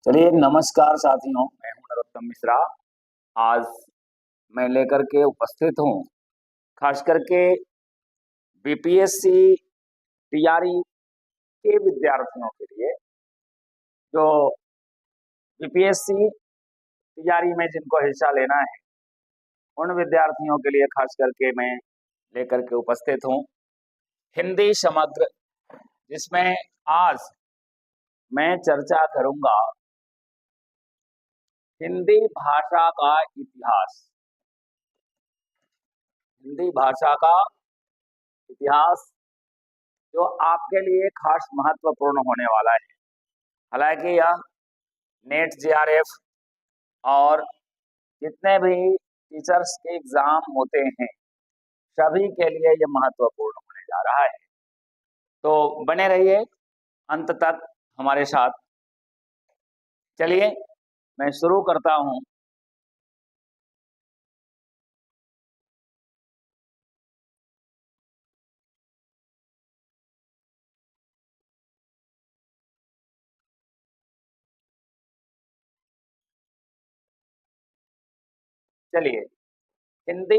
चलिए नमस्कार साथियों, मैं हूं नरोत्तम मिश्रा। आज मैं लेकर के उपस्थित हूं खास करके बीपीएससी तैयारी के विद्यार्थियों के लिए, जो बीपीएससी तैयारी में जिनको हिस्सा लेना है उन विद्यार्थियों के लिए खास करके मैं लेकर के उपस्थित हूं हिंदी समग्र, जिसमें आज मैं चर्चा करूंगा हिंदी भाषा का इतिहास। हिंदी भाषा का इतिहास जो आपके लिए खास महत्वपूर्ण होने वाला है। हालांकि यह नेट जेआरएफ और जितने भी टीचर्स के एग्जाम होते हैं सभी के लिए यह महत्वपूर्ण होने जा रहा है, तो बने रहिए अंत तक हमारे साथ। चलिए मैं शुरू करता हूं। चलिए, हिंदी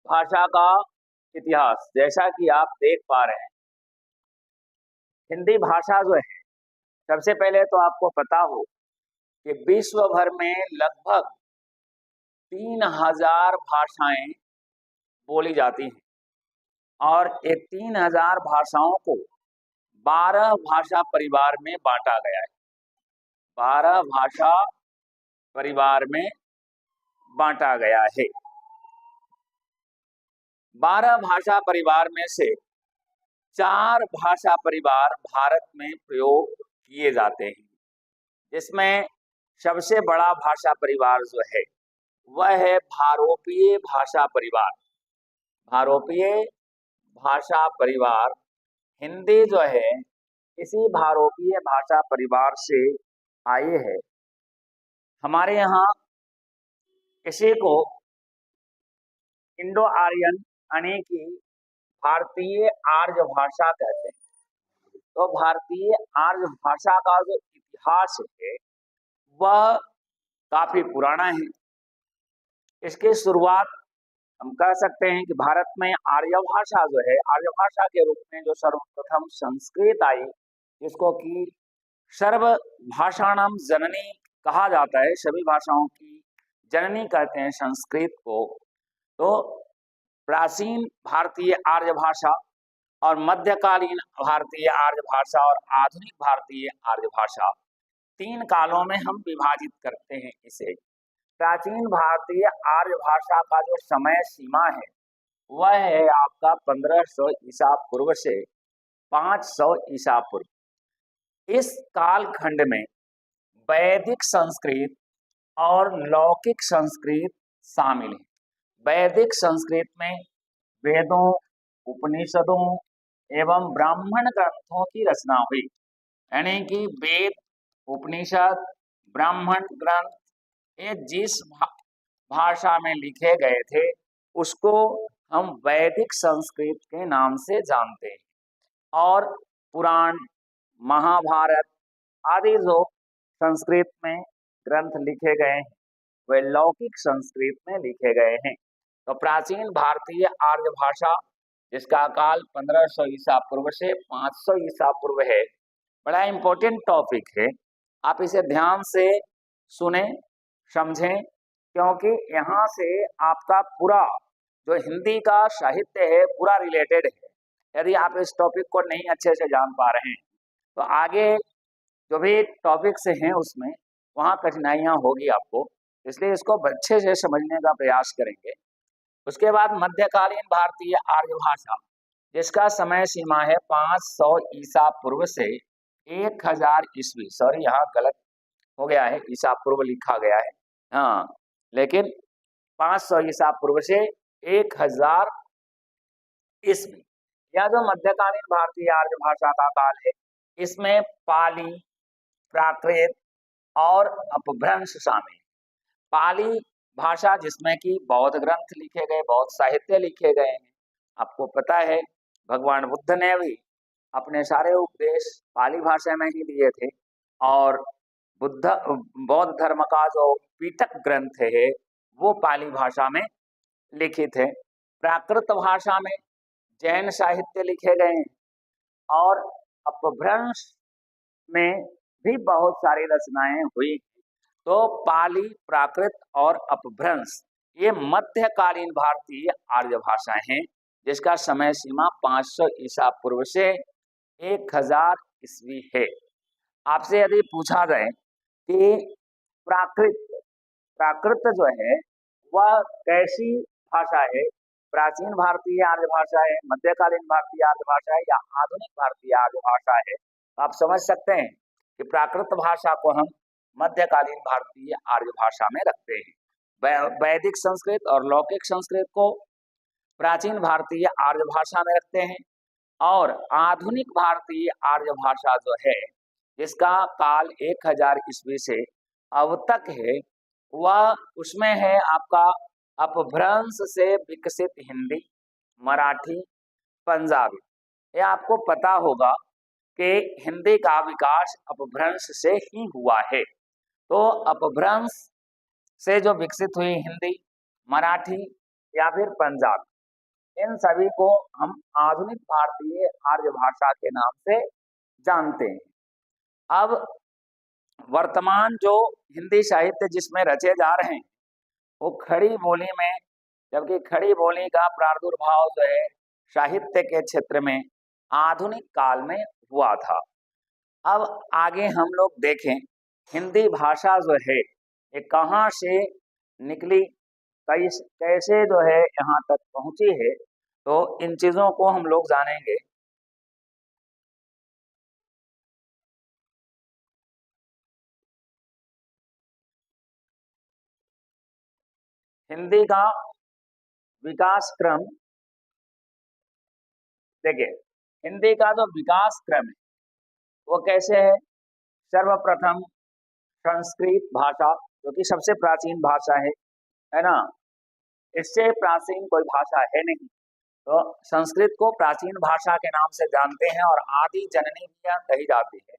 भाषा का इतिहास, जैसा कि आप देख पा रहे हैं, हिंदी भाषा जो है, सबसे पहले तो आपको पता हो कि विश्व भर में लगभग 3000 भाषाएं बोली जाती हैं और ये 3000 भाषाओं को 12 भाषा परिवार में बांटा गया है। 12 भाषा परिवार में बांटा गया है। 12 भाषा परिवार में से 4 भाषा परिवार भारत में प्रयोग किए जाते हैं, जिसमें सबसे बड़ा भाषा परिवार जो है वह है भारोपीय भाषा परिवार। भारोपीय भाषा परिवार हिंदी जो है इसी भारोपीय भाषा परिवार से आई है। हमारे यहाँ इसी को इंडो आर्यन यानी कि भारतीय आर्य भाषा कहते हैं। तो भारतीय आर्य भाषा का जो इतिहास है वह काफी पुराना है। इसकी शुरुआत हम कह सकते हैं कि भारत में आर्य भाषा जो है, आर्य भाषा के रूप में जो सर्वप्रथम संस्कृत आई, जिसको कि सर्व भाषाणाम जननी कहा जाता है, सभी भाषाओं की जननी कहते हैं संस्कृत को। तो प्राचीन भारतीय आर्य भाषा और मध्यकालीन भारतीय आर्य भाषा और आधुनिक भारतीय आर्य भाषा, 3 कालों में हम विभाजित करते हैं इसे। प्राचीन भारतीय आर्य भाषा का जो समय सीमा है वह है आपका 1500 ईसा पूर्व से 500 ईसा पूर्व। इस कालखंड में वैदिक संस्कृत और लौकिक संस्कृत शामिल है। वैदिक संस्कृत में वेदों, उपनिषदों एवं ब्राह्मण ग्रंथों की रचना हुई, यानी कि वेद, उपनिषद, ब्राह्मण ग्रंथ ये जिस भाषा में लिखे गए थे उसको हम वैदिक संस्कृत के नाम से जानते हैं। और पुराण, महाभारत आदि जो संस्कृत में ग्रंथ लिखे गए हैं वे लौकिक संस्कृत में लिखे गए हैं। तो प्राचीन भारतीय आर्य भाषा जिसका काल 1500 ईसा पूर्व से 500 ईसा पूर्व है, बड़ा इंपॉर्टेंट टॉपिक है। आप इसे ध्यान से सुने, समझें, क्योंकि यहाँ से आपका पूरा जो हिंदी का साहित्य है पूरा रिलेटेड है। यदि आप इस टॉपिक को नहीं अच्छे से जान पा रहे हैं तो आगे जो भी टॉपिक्स हैं उसमें वहाँ कठिनाइयाँ होगी आपको, इसलिए इसको अच्छे से समझने का प्रयास करेंगे। उसके बाद मध्यकालीन भारतीय आर्य भाषा जिसका समय सीमा है 500 ईसा पूर्व से 1000 ईस्वी, सॉरी यहाँ गलत हो गया है, ईसा पूर्व लिखा गया है, हाँ, लेकिन 500 ईसा पूर्व से 1000 ईस्वी, यह जो मध्यकालीन भारतीय आर्य भाषा का काल है इसमें पाली, प्राकृत और अपभ्रंश शामिल। पाली भाषा जिसमें कि बौद्ध ग्रंथ लिखे गए, बौद्ध साहित्य लिखे गए हैं। आपको पता है भगवान बुद्ध ने भी अपने सारे उपदेश पाली भाषा में ही दिए थे और बुद्ध बौद्ध धर्म का जो पीटक ग्रंथ है वो पाली भाषा में लिखित है। प्राकृत भाषा में जैन साहित्य लिखे गए हैं और अपभ्रंश में भी बहुत सारी रचनाएं हुई। तो पाली, प्राकृत और अपभ्रंश ये मध्यकालीन भारतीय आर्य भाषाएं हैं जिसका समय सीमा 500 ईसा पूर्व से 1000 ईस्वी है। आपसे यदि पूछा जाए कि प्राकृत प्राकृत जो है वह कैसी भाषा है, प्राचीन भारतीय आर्य भाषा है, मध्यकालीन भारतीय आर्य भाषा है या आधुनिक भारतीय आर्य भाषा है, तो आप समझ सकते हैं कि प्राकृत भाषा को हम मध्यकालीन भारतीय आर्य भाषा में रखते हैं। वैदिक संस्कृत और लौकिक संस्कृत को प्राचीन भारतीय आर्य भाषा में रखते हैं और आधुनिक भारतीय आर्य भाषा जो है जिसका काल 1000 ईस्वी से अब तक है वह उसमें है आपका अपभ्रंश से विकसित हिंदी, मराठी, पंजाबी। ये आपको पता होगा कि हिंदी का विकास अपभ्रंश से ही हुआ है। तो अपभ्रंश से जो विकसित हुई हिंदी, मराठी या फिर पंजाबी, इन सभी को हम आधुनिक भारतीय आर्य भाषा के नाम से जानते हैं। अब वर्तमान जो हिंदी साहित्य जिसमें रचे जा रहे हैं वो खड़ी बोली में, जबकि खड़ी बोली का प्रादुर्भाव जो है साहित्य के क्षेत्र में आधुनिक काल में हुआ था। अब आगे हम लोग देखें हिंदी भाषा जो है ये कहाँ से निकली, कैसे जो है यहाँ तक पहुंची है, तो इन चीजों को हम लोग जानेंगे। हिंदी का विकास क्रम देखिए, हिंदी का जो विकास क्रम है वो कैसे है। सर्वप्रथम संस्कृत भाषा जो कि सबसे प्राचीन भाषा है ना, इससे प्राचीन कोई भाषा है नहीं, तो संस्कृत को प्राचीन भाषा के नाम से जानते हैं और आदि जननी भी कही जाती है।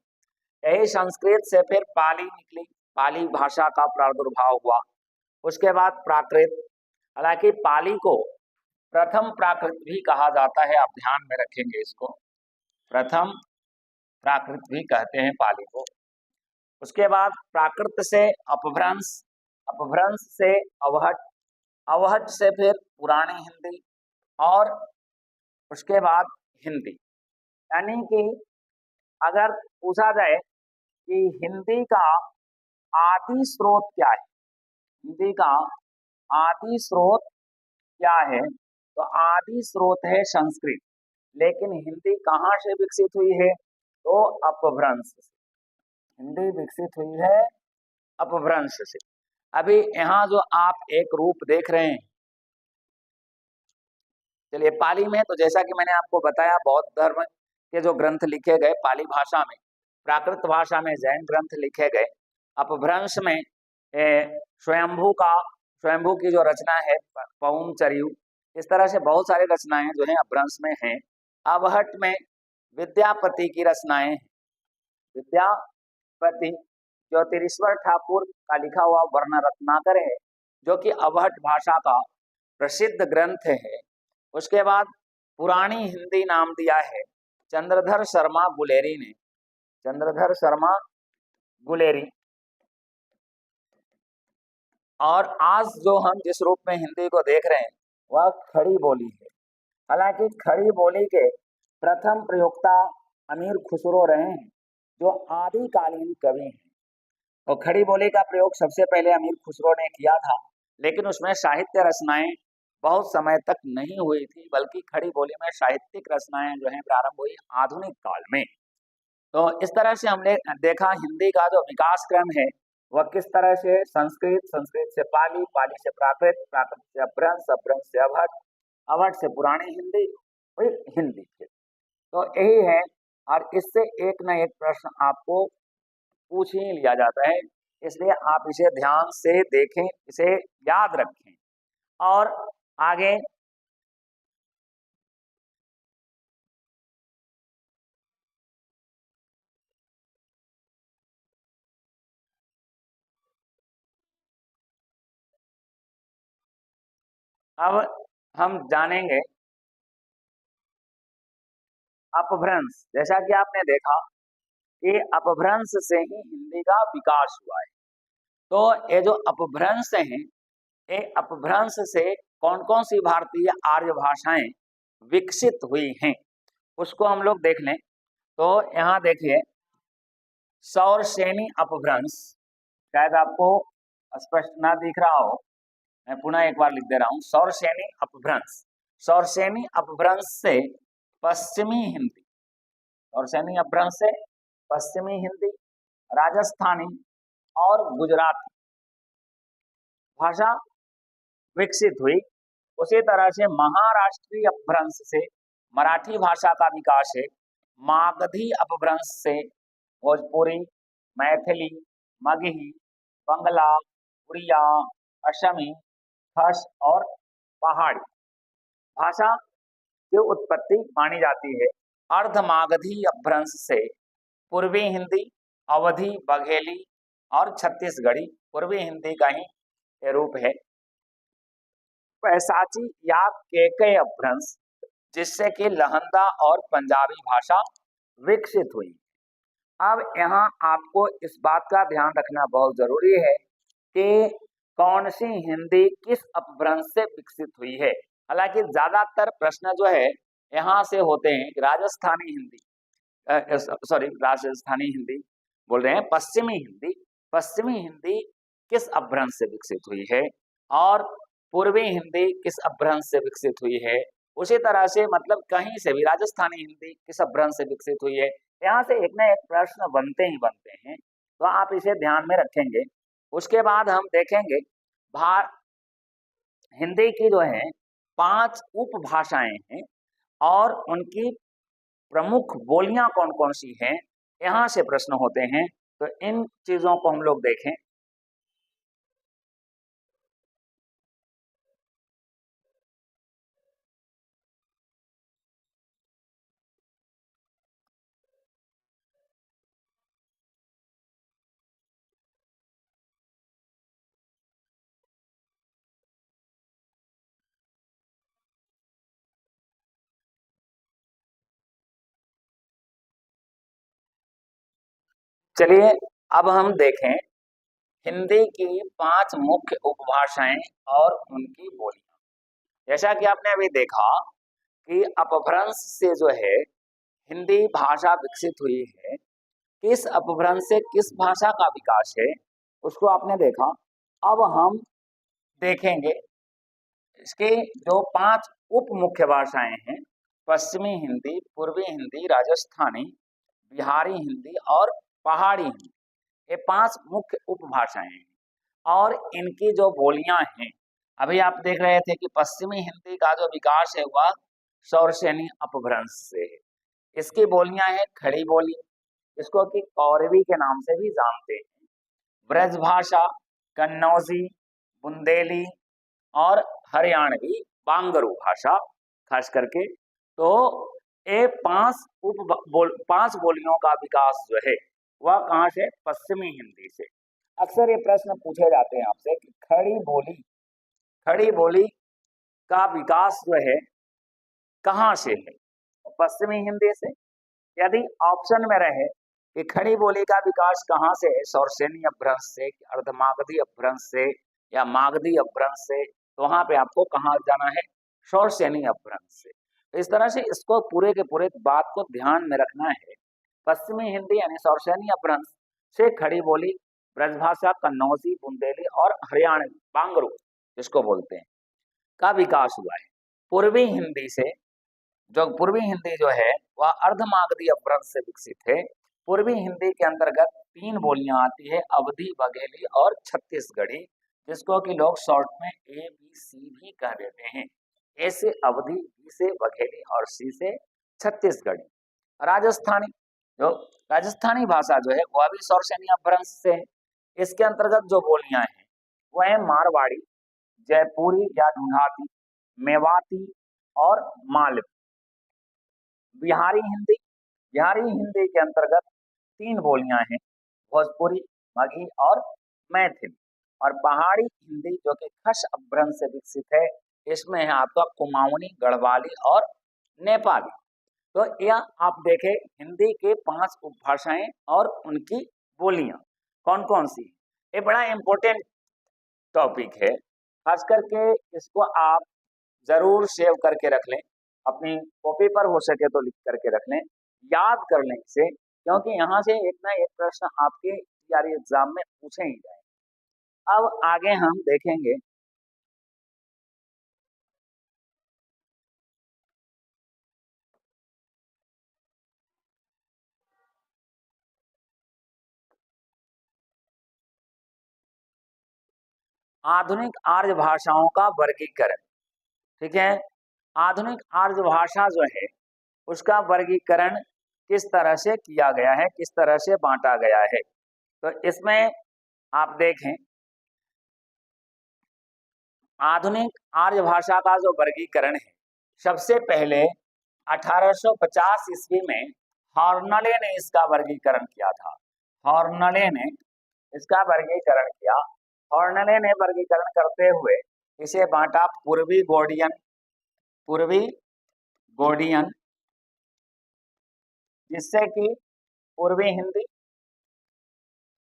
यही संस्कृत से फिर पाली निकली, पाली भाषा का प्रादुर्भाव हुआ। उसके बाद प्राकृत, हालांकि पाली को प्रथम प्राकृत भी कहा जाता है, आप ध्यान में रखेंगे इसको, प्रथम प्राकृत भी कहते हैं पाली को। उसके बाद प्राकृत से अपभ्रंश, अपभ्रंश से अवहट, अवहट से फिर पुरानी हिंदी और उसके बाद हिंदी। यानी कि अगर पूछा जाए कि हिंदी का आदि स्रोत क्या है, हिंदी का आदि स्रोत क्या है, तो आदि स्रोत है संस्कृत। लेकिन हिंदी कहाँ से विकसित हुई है, तो अपभ्रंश से। हिंदी विकसित हुई है अपभ्रंश से। अभी यहाँ जो आप एक रूप देख रहे हैं, चलिए पाली में, तो जैसा कि मैंने आपको बताया बौद्ध धर्म के जो ग्रंथ लिखे गए पाली भाषा में, प्राकृत भाषा में जैन ग्रंथ लिखे गए, अपभ्रंश में स्वयंभू का, स्वयंभू की जो रचना है पौम चरियु, इस तरह से बहुत सारी रचनाएं जो है अपभ्रंश में हैं। अवहट में विद्यापति की रचनाएं, विद्यापति ज्योतिरीश्वर ठाकुर का लिखा हुआ वर्ण रत्नाकर है जो कि अवहट भाषा का प्रसिद्ध ग्रंथ है। उसके बाद पुरानी हिंदी नाम दिया है चंद्रधर शर्मा गुलेरी ने, चंद्रधर शर्मा गुलेरी। और आज जो हम जिस रूप में हिंदी को देख रहे हैं वह खड़ी बोली है। हालांकि खड़ी बोली के प्रथम प्रयोक्ता अमीर खुसरो रहे हैं जो आदिकालीन कवि हैं। तो खड़ी बोली का प्रयोग सबसे पहले अमीर खुसरो ने किया था, लेकिन उसमें साहित्य रचनाएं बहुत समय तक नहीं हुई थी, बल्कि खड़ी बोली में साहित्यिक रचनाएं जो हैं प्रारंभ हुई आधुनिक काल में। तो इस तरह से हमने देखा हिंदी का जो विकास क्रम है वह किस तरह से संस्कृत, संस्कृत से पाली, पाली से प्राकृत, प्राकृत से अपभ्रंश, अपभ्रंश से अवहट, अवहट से पुरानी हिंदी, वही हिंदी फिर। तो यही है, और इससे एक न एक प्रश्न आपको पूछ ही लिया जाता है, इसलिए आप इसे ध्यान से देखें, इसे याद रखें और आगे अब हम जानेंगे अपभ्रंश। जैसा कि आपने देखा कि अपभ्रंश से ही हिंदी का विकास हुआ है। तो ये जो अपभ्रंश हैं, ये अपभ्रंश से कौन कौन सी भारतीय आर्य भाषाएं विकसित हुई हैं, उसको हम लोग देख लें। तो यहाँ देखिए, सौरसेनी अपभ्रंश, शायद आपको स्पष्ट ना दिख रहा हो, मैं पुनः एक बार लिख दे रहा हूं। सौरसेनी अपभ्रंश, सौरसेनी अपभ्रंश से पश्चिमी हिंदी, सौरसेनी अपभ्रंश से पश्चिमी हिंदी, राजस्थानी और गुजराती भाषा विकसित हुई। उसी तरह से महाराष्ट्रीय अपभ्रंश से मराठी भाषा का विकास है। मागधी अपभ्रंश से भोजपुरी, मैथिली, मगही, बंगला, उड़िया, असमी, खस और पहाड़ी भाषा की उत्पत्ति मानी जाती है। अर्धमागधी अपभ्रंश से पूर्वी हिंदी, अवधी, बघेली और छत्तीसगढ़ी पूर्वी हिंदी का ही रूप है। पैसाची या केके अपभ्रंश, जिससे कि लहंदा और पंजाबी भाषा विकसित हुई। अब यहाँ आपको इस बात का ध्यान रखना बहुत जरूरी है कि कौन सी हिंदी किस अपभ्रंश से विकसित हुई है। हालांकि ज्यादातर प्रश्न जो है यहाँ से होते हैं कि राजस्थानी हिंदी, राजस्थानी हिंदी बोल रहे हैं, पश्चिमी हिंदी, पश्चिमी हिंदी किस अपभ्रंश से विकसित हुई है और पूर्वी हिंदी किस अपभ्रंश से विकसित हुई है। उसी तरह से मतलब कहीं से भी राजस्थानी हिंदी किस अपभ्रंश से विकसित हुई है, यहाँ से एक ना एक प्रश्न बनते ही बनते हैं। तो आप इसे ध्यान में रखेंगे। उसके बाद हम देखेंगे हिंदी की जो है 5 उपभाषाएं हैं और उनकी प्रमुख बोलियां कौन कौन सी हैं, यहाँ से प्रश्न होते हैं। तो इन चीजों को हम लोग देखें। चलिए अब हम देखें हिंदी की 5 मुख्य उपभाषाएं और उनकी बोलियां। जैसा कि आपने अभी देखा कि अपभ्रंश से जो है हिंदी भाषा विकसित हुई है, किस अपभ्रंश से किस भाषा का विकास है उसको आपने देखा। अब हम देखेंगे इसके जो 5 उप मुख्य भाषाएं हैं, पश्चिमी हिंदी, पूर्वी हिंदी, राजस्थानी, बिहारी हिंदी और पहाड़ी हिंदी, ये 5 मुख्य उपभाषाएं हैं और इनकी जो बोलियां हैं। अभी आप देख रहे थे कि पश्चिमी हिंदी का जो विकास है वह सौरसेनी अपभ्रंश से है। इसकी बोलियां हैं खड़ी बोली, इसको कि कौरवी के नाम से भी जानते हैं, ब्रजभाषा, कन्नौजी, बुंदेली और हरियाणवी बांगरू भाषा खास करके। तो ये 5 बोलियों का विकास जो है वह कहाँ से, पश्चिमी हिंदी से। अक्सर ये प्रश्न पूछे जाते हैं आपसे कि खड़ी बोली का विकास जो है कहाँ से है, पश्चिमी हिंदी से। यदि ऑप्शन में रहे कि खड़ी बोली का विकास कहाँ से है, सौरसेनी अपभ्रंश से, अर्धमागधी अपभ्रंश से या मागधी अपभ्रंश से, तो वहां पे आपको कहाँ जाना है, सौरसेनी अपभ्रंश से। तो इस तरह से इसको पूरे के पूरे बात को ध्यान में रखना है। पश्चिमी हिंदी यानी सौरसेनी अपभ्रंश से खड़ी बोली, ब्रजभाषा, कन्नौजी, बुंदेली और हरियाणवी बांगरू जिसको बोलते हैं का विकास हुआ है। पूर्वी हिंदी से, जो पूर्वी हिंदी जो है वह अर्धमागधी अपभ्रंश से विकसित है। पूर्वी हिंदी के अंतर्गत 3 बोलियां आती है, अवधी, बघेली और छत्तीसगढ़ी, जिसको कि लोग शॉर्ट में ABC भी कह देते हैं। ए से अवधी, बी से बघेली और सी से छत्तीसगढ़ी। राजस्थानी, जो राजस्थानी भाषा जो है वह भी सौरसेनी अपभ्रंश से है। इसके अंतर्गत जो बोलियां हैं वह है मारवाड़ी, जयपुरी या ढूंढाती, मेवाती और मालवी। बिहारी हिंदी के अंतर्गत 3 बोलियां हैं, भोजपुरी, मगही और मैथिली। और पहाड़ी हिंदी जो कि खस अपभ्रंश से विकसित है, इसमें है आपका कुमाऊनी, गढ़वाली और नेपाली। तो यह आप देखें हिंदी के 5 उपभाषाएं और उनकी बोलियां कौन कौन सी। ये बड़ा इम्पोर्टेंट टॉपिक है, खास करके इसको आप जरूर सेव करके रख लें, अपनी कॉपी पर हो सके तो लिख करके रख लें, याद कर लें इसे, क्योंकि यहाँ से एक ना एक प्रश्न आपके तैयारी एग्जाम में पूछे ही जाए। अब आगे हम देखेंगे आधुनिक आर्य भाषाओं का वर्गीकरण। ठीक है, आधुनिक आर्य भाषा जो है उसका वर्गीकरण किस तरह से किया गया है, किस तरह से बांटा गया है। तो इसमें आप देखें आधुनिक आर्य भाषा का जो वर्गीकरण है, सबसे पहले 1850 ईस्वी में हॉर्नले ने इसका वर्गीकरण किया था। हॉर्नले ने इसका वर्गीकरण किया। हॉर्नले ने वर्गीकरण करते हुए इसे बांटा पूर्वी गोडियन, पूर्वी गोडियन जिससे कि पूर्वी हिंदी,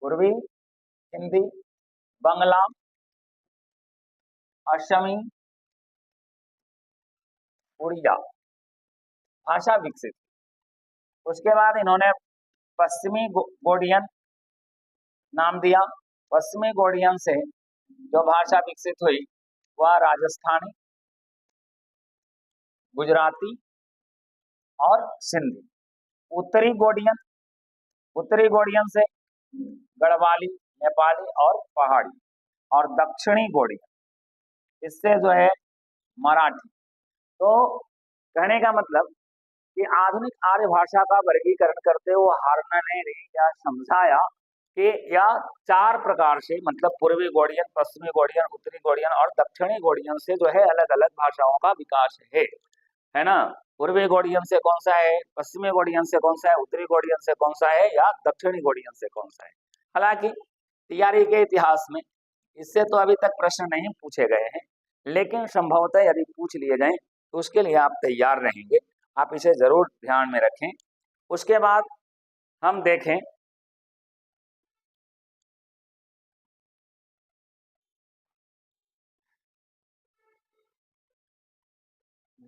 पूर्वी हिंदी, बंगला, असमी, उड़िया भाषा विकसित। उसके बाद इन्होंने पश्चिमी गोडियन नाम दिया। पश्चिमी गोडियन से जो भाषा विकसित हुई वह राजस्थानी, गुजराती और सिंधी। उत्तरी गोडियन, उत्तरी गोडियन से गढ़वाली, नेपाली और पहाड़ी। और दक्षिणी गोडियन इससे जो है मराठी। तो कहने का मतलब कि आधुनिक आर्य भाषा का वर्गीकरण करते हुए हॉर्नले ने यह समझाया कि यह 4 प्रकार से, मतलब पूर्वी गोडियन, पश्चिमी गोडियन, उत्तरी गोडियन और दक्षिणी गोडियन से जो है अलग अलग भाषाओं का विकास है ना। पूर्वी गोडियन से कौन सा है, पश्चिमी गोडियन से कौन सा है, उत्तरी गोडियन से कौन सा है या दक्षिणी गोडियन से कौन सा है। हालांकि तैयारी के इतिहास में इससे तो अभी तक प्रश्न नहीं पूछे गए हैं, लेकिन संभवतः यदि पूछ लिए जाएं तो उसके लिए आप तैयार रहेंगे। आप इसे जरूर ध्यान में रखें। उसके बाद हम देखें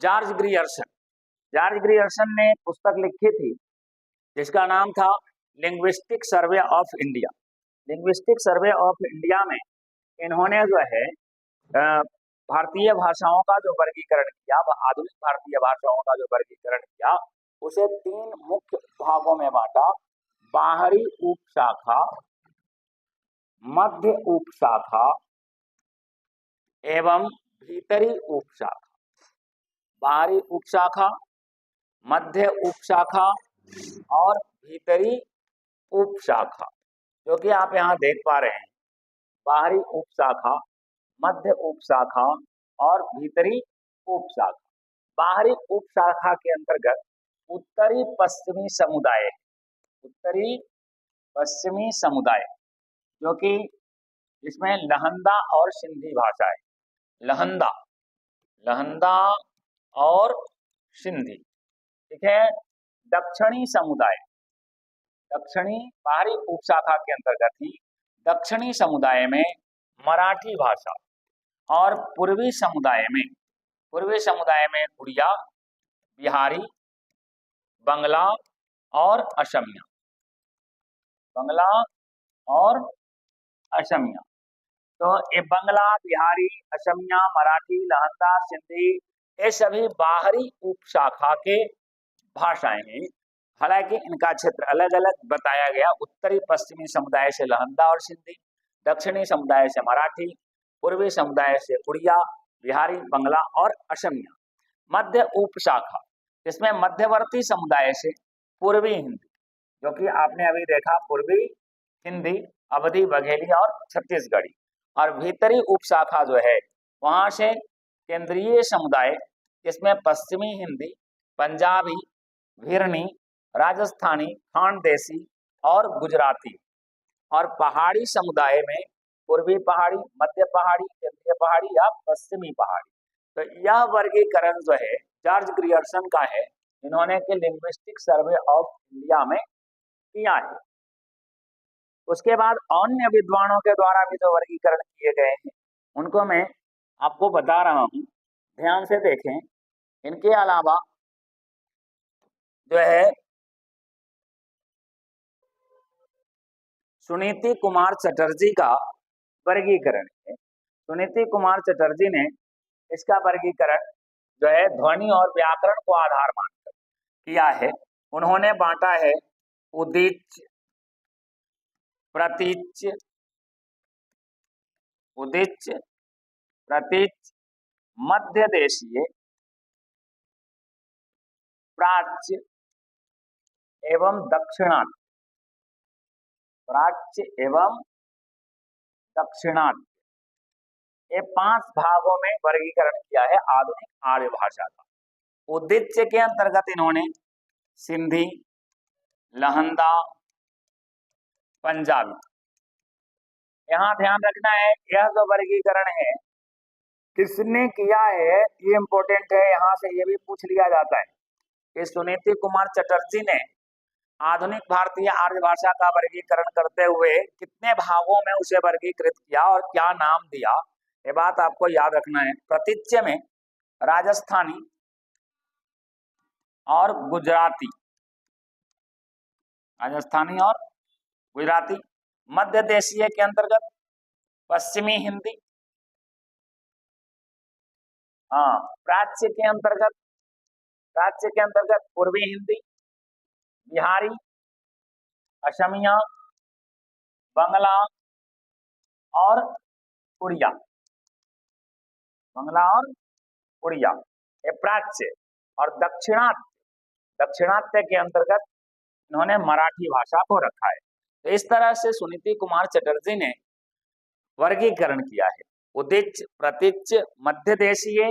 जॉर्ज ग्रियर्सन। जॉर्ज ग्रियर्सन ने पुस्तक लिखी थी जिसका नाम था linguistic survey of India. Linguistic survey of India में इन्होंने जो है भारतीय भाषाओं का जो वर्गीकरण किया, वह आधुनिक भारतीय भाषाओं का जो वर्गीकरण किया उसे 3 मुख्य भागों में बांटा। बाहरी उपशाखा, मध्य उपशाखा एवं भीतरी उपशाखा। बाहरी उपशाखा, मध्य उपशाखा और भीतरी उपशाखा, जो कि आप यहाँ देख पा रहे हैं। बाहरी उपशाखा, मध्य उपशाखा और भीतरी उपशाखा। बाहरी उपशाखा के अंतर्गत उत्तरी पश्चिमी समुदाय, उत्तरी पश्चिमी समुदाय जो कि इसमें लहंदा और सिंधी भाषा है। लहंदा, लहंदा और सिंधी। ठीक है। दक्षिणी समुदाय, दक्षिणी बाहरी उपशाखा के अंतर्गत ही दक्षिणी समुदाय में मराठी भाषा और पूर्वी समुदाय में, पूर्वी समुदाय में उड़िया, बिहारी, बंगला और असमिया, बंगला और असमिया। तो ये बंगला, बिहारी, असमिया, मराठी, लहंदा, सिंधी ये सभी बाहरी उपशाखा के भाषाएं हैं। हालांकि इनका क्षेत्र अलग अलग बताया गया। उत्तरी पश्चिमी समुदाय से लहंदा और सिंधी, दक्षिणी समुदाय से मराठी, पूर्वी समुदाय से उड़िया, बिहारी, बंगला और असमिया। मध्य उपशाखा इसमें मध्यवर्ती समुदाय से पूर्वी हिंदी, जो कि आपने अभी देखा पूर्वी हिंदी, अवधी, बघेली और छत्तीसगढ़ी। और भीतरी उपशाखा जो है वहां से केंद्रीय समुदाय, इसमें पश्चिमी हिंदी, पंजाबी, भिरनी, राजस्थानी, खानदेशी और गुजराती। और पहाड़ी समुदाय में पूर्वी पहाड़ी, मध्य पहाड़ी, केंद्रीय पहाड़ी या पश्चिमी पहाड़ी। तो यह वर्गीकरण जो है जॉर्ज ग्रियर्सन का है, इन्होंने के लिंग्विस्टिक सर्वे ऑफ इंडिया में किया है। उसके बाद अन्य विद्वानों के द्वारा भी जो वर्गीकरण किए गए हैं उनको मैं आपको बता रहा हूं, ध्यान से देखें। इनके अलावा जो है सुनीति कुमार चटर्जी का वर्गीकरण है। सुनीति कुमार चटर्जी ने इसका वर्गीकरण जो है ध्वनि और व्याकरण को आधार मानकर किया है। उन्होंने बांटा है उदिच्य, प्रतीच्य, उदिच्य, प्रतीच्य, मध्य देशीय, प्राच्य एवं दक्षिणात्य, प्राच्य एवं दक्षिणात्य, ये 5 भागों में वर्गीकरण किया है आधुनिक आर्य भाषा का। उदिच्य के अंतर्गत इन्होंने सिंधी, लहंदा, पंजाबी, यहाँ ध्यान रखना है यह जो वर्गीकरण है किसने किया है ये इंपॉर्टेंट है, यहाँ से ये भी पूछ लिया जाता है कि सुनीति कुमार चटर्जी ने आधुनिक भारतीय आर्य भाषा का वर्गीकरण करते हुए कितने भागों में उसे वर्गीकृत किया और क्या नाम दिया, ये बात आपको याद रखना है। प्रतीच्य में राजस्थानी और गुजराती, राजस्थानी और गुजराती। मध्य देशीय के अंतर्गत पश्चिमी हिंदी, हाँ। प्राच्य के अंतर्गत पूर्वी हिंदी, बिहारी, असमिया, बंगला और उड़िया, बंगला और उड़िया, ये प्राच्य। और दक्षिणात्य के अंतर्गत इन्होंने मराठी भाषा को रखा है। तो इस तरह से सुनीति कुमार चटर्जी ने वर्गीकरण किया है उदिच्य, प्रतीच्य, मध्य देशीय,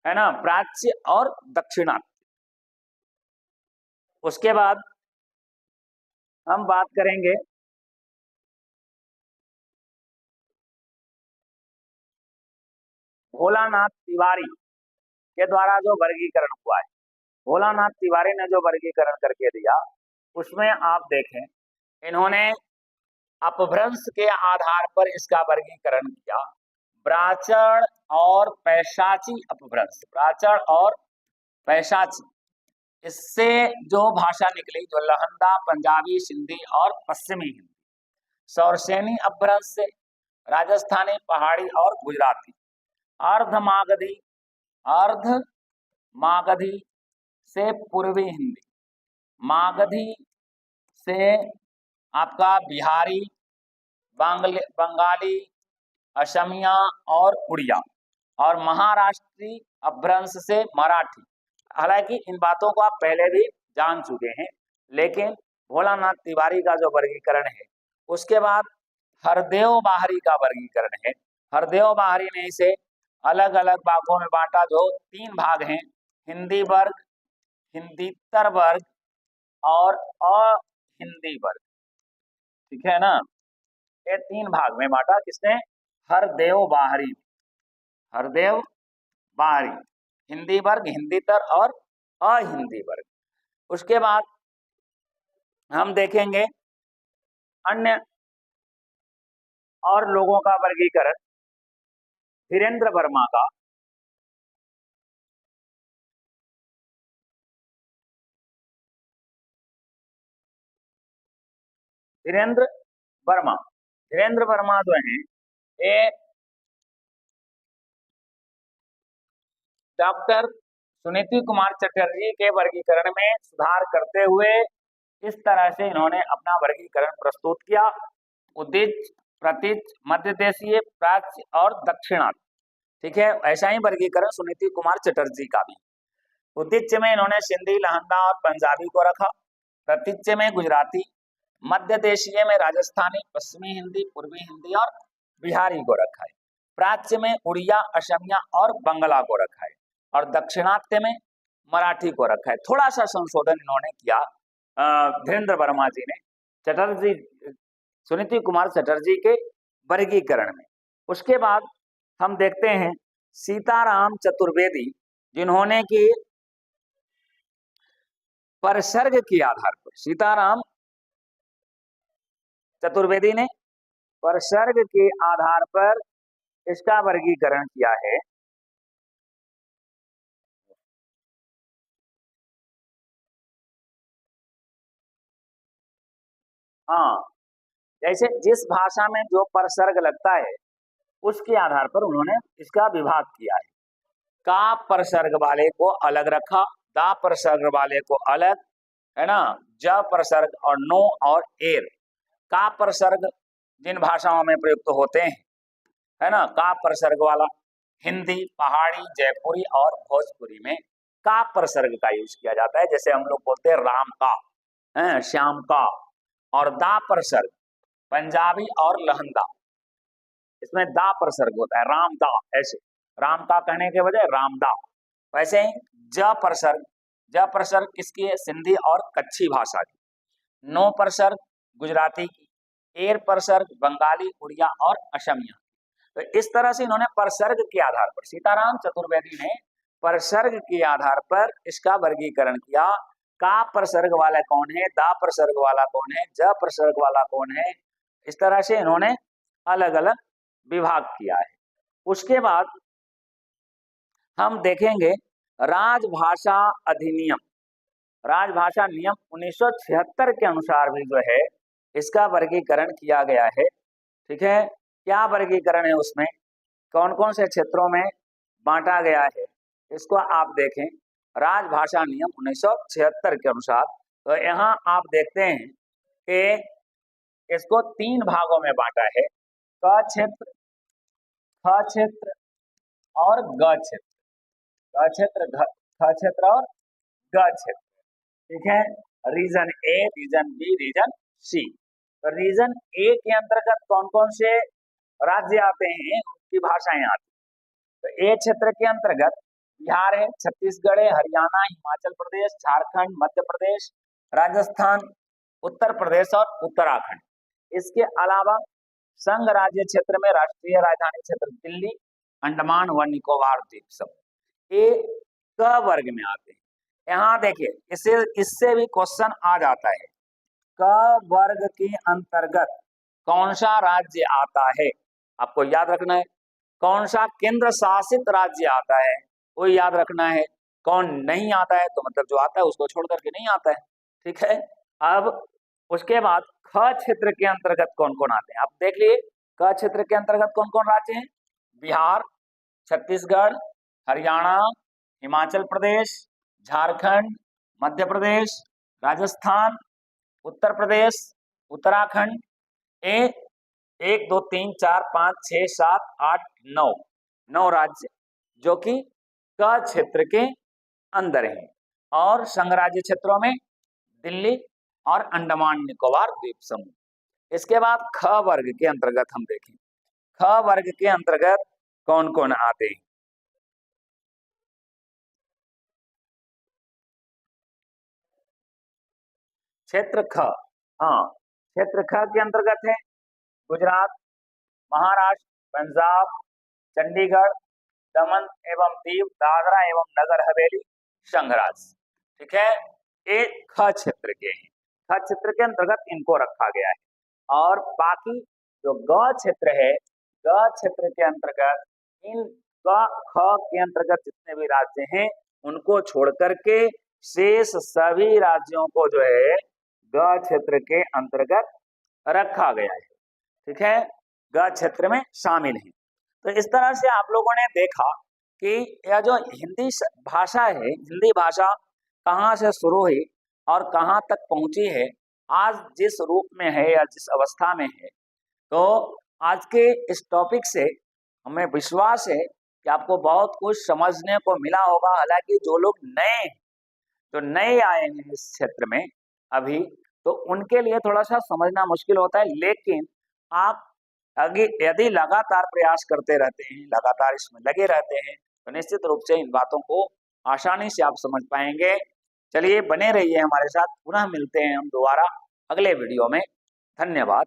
है ना, प्राच्य और दक्षिणात्य। उसके बाद हम बात करेंगे भोलानाथ तिवारी के द्वारा जो वर्गीकरण हुआ है। भोलानाथ तिवारी ने जो वर्गीकरण करके दिया उसमें आप देखें इन्होंने अपभ्रंश के आधार पर इसका वर्गीकरण किया। प्राचीन और पैशाची अपभ्रंश, प्राचीन और पैशाची, इससे जो भाषा निकली जो लहंदा, पंजाबी, सिंधी और पश्चिमी हिंदी। सौरसेनी अपभ्रंश से राजस्थानी, पहाड़ी और गुजराती। अर्धमागधी, अर्धमागधी से पूर्वी हिंदी, मागधी से आपका बिहारी, बंगाली, असमिया और उड़िया, और महाराष्ट्री अपभ्रंश से मराठी। हालांकि इन बातों को आप पहले भी जान चुके हैं, लेकिन भोलानाथ तिवारी का जो वर्गीकरण है उसके बाद हरदेव बाहरी का वर्गीकरण है। हरदेव बाहरी ने इसे अलग अलग भागों में बांटा जो 3 भाग हैं, हिंदी वर्ग, हिंदीतर वर्ग और अहिंदी वर्ग, ठीक है ना। ये 3 भाग में बांटा किसने, हरदेव बाहरी, हरदेव बाहरी, हिंदी वर्ग, हिंदीतर और अहिंदी वर्ग। उसके बाद हम देखेंगे अन्य और लोगों का वर्गीकरण। धीरेन्द्र वर्मा का, धीरेन्द्र वर्मा जो है ये डॉक्टर सुनीति कुमार चटर्जी के वर्गीकरण में सुधार करते हुए इस तरह से इन्होंने अपना वर्गीकरण प्रस्तुत किया। उदिच्य, प्रतीच्य, मध्य देशीय, प्राच्य और दक्षिणात्य, ठीक है। ऐसा ही वर्गीकरण सुनीति कुमार चटर्जी का भी। उदिच्य में इन्होंने सिंधी, लहंदा और पंजाबी को रखा। प्रतीच्य में गुजराती, मध्य देशीय में राजस्थानी, पश्चिमी हिंदी, पूर्वी हिंदी और बिहारी को रखा है। प्राच्य में उड़िया, असमिया और बंगला को रखा है, और दक्षिणात्य में मराठी को रखा है। थोड़ा सा संशोधन इन्होंने किया धीरेन्द्र वर्मा जी ने चटर्जी, सुनीति कुमार चटर्जी के वर्गीकरण में। उसके बाद हम देखते हैं सीताराम चतुर्वेदी, जिन्होंने कि परसर्ग के आधार पर, सीताराम चतुर्वेदी ने परसर्ग के आधार पर इसका वर्गीकरण किया है। हाँ, जैसे जिस भाषा में जो परसर्ग लगता है उसके आधार पर उन्होंने इसका विभाग किया है। का परसर्ग वाले को अलग रखा, दा परसर्ग वाले को अलग, है ना, ज परसर्ग और नो और एर। का परसर्ग जिन भाषाओं में प्रयुक्त होते हैं, है ना, का परसर्ग वाला हिंदी, पहाड़ी, जयपुरी और भोजपुरी में का परसर्ग का यूज किया जाता है। जैसे हम लोग बोलते हैं राम का, श्याम का। और दा परसर्ग पंजाबी और लहंदा, इसमें दा परसर्ग होता है, राम दा, ऐसे राम का कहने के बजाय रामदा। वैसे ही ज परसर्ग किसकी है? सिंधी और कच्छी भाषा की। नो परसर्ग गुजराती की। एर परसर्ग बंगाली, उड़िया और असमिया। तो इस तरह से इन्होंने परसर्ग के आधार पर, सीताराम चतुर्वेदी ने परसर्ग के आधार पर इसका वर्गीकरण किया। का परसर्ग वाला कौन है, दा परसर्ग वाला कौन है, ज परसर्ग वाला कौन है, इस तरह से इन्होंने अलग अलग विभाग किया है। उसके बाद हम देखेंगे राजभाषा अधिनियम, राजभाषा नियम 1976 के अनुसार भी जो है इसका वर्गीकरण किया गया है। ठीक है, क्या वर्गीकरण है उसमें, कौन कौन से क्षेत्रों में बांटा गया है, इसको आप देखें। राजभाषा नियम 1976 के अनुसार, तो यहाँ आप देखते हैं कि इसको 3 भागों में बांटा है, क क्षेत्र, ख क्षेत्र और ग क्षेत्र। क क्षेत्र, ख क्षेत्र और ग क्षेत्र। ठीक है, रीजन ए, रीजन बी, रीजन सी। तो रीजन ए के अंतर्गत कौन कौन से राज्य आते हैं, उनकी भाषाएं आती हैं। तो ए क्षेत्र के अंतर्गत बिहार है, छत्तीसगढ़ है, हरियाणा, हिमाचल प्रदेश, झारखंड, मध्य प्रदेश, राजस्थान, उत्तर प्रदेश और उत्तराखंड। इसके अलावा संघ राज्य क्षेत्र में राष्ट्रीय राजधानी क्षेत्र दिल्ली, अंडमान व निकोबार द्वीप समूह, ये क वर्ग में आते हैं। यहाँ देखिए, इससे भी क्वेश्चन आ जाता है, क वर्ग के अंतर्गत कौन सा राज्य आता है, आपको याद रखना है। कौन सा केंद्र शासित राज्य आता है वो याद रखना है। कौन नहीं आता है तो मतलब जो आता है उसको छोड़ करके नहीं आता है। ठीक है, अब उसके बाद ख क्षेत्र के अंतर्गत कौन कौन आते हैं आप देख लिए। क क्षेत्र के अंतर्गत कौन कौन राज्य हैं, बिहार, छत्तीसगढ़, हरियाणा, हिमाचल प्रदेश, झारखंड, मध्य प्रदेश, राजस्थान, उत्तर प्रदेश, उत्तराखंड। 1 2 3 4 5 6 7 8 9 राज्य जो कि क क्षेत्र के अंदर हैं। और संघ राज्य क्षेत्रों में दिल्ली और अंडमान निकोबार द्वीप समूह। इसके बाद ख वर्ग के अंतर्गत हम देखें, ख वर्ग के अंतर्गत कौन कौन आते हैं। क्षेत्र ख, हाँ, क्षेत्र ख के अंतर्गत है गुजरात, महाराष्ट्र, पंजाब, चंडीगढ़, दमन एवं दीव, दादरा एवं नगर हवेली, संघ राज्य। ठीक है, ये ख क्षेत्र के हैं। ख क्षेत्र के अंतर्गत इनको रखा गया है। और बाकी जो ग क्षेत्र है, ग क्षेत्र के अंतर्गत इन क ख के अंतर्गत जितने भी राज्य हैं उनको छोड़ करके शेष सभी राज्यों को जो है ग क्षेत्र के अंतर्गत रखा गया है। ठीक है, ग क्षेत्र में शामिल है। तो इस तरह से आप लोगों ने देखा कि यह जो हिंदी भाषा है, हिंदी भाषा कहाँ से शुरू हुई और कहाँ तक पहुंची है, आज जिस रूप में है या जिस अवस्था में है। तो आज के इस टॉपिक से हमें विश्वास है कि आपको बहुत कुछ समझने को मिला होगा। हालांकि जो लोग नए आए हैं इस क्षेत्र में अभी, तो उनके लिए थोड़ा सा समझना मुश्किल होता है। लेकिन आप यदि लगातार प्रयास करते रहते हैं, लगातार इसमें लगे रहते हैं, तो निश्चित रूप से इन बातों को आसानी से आप समझ पाएंगे। चलिए, बने रहिए हमारे साथ, पुनः मिलते हैं हम दोबारा अगले वीडियो में। धन्यवाद।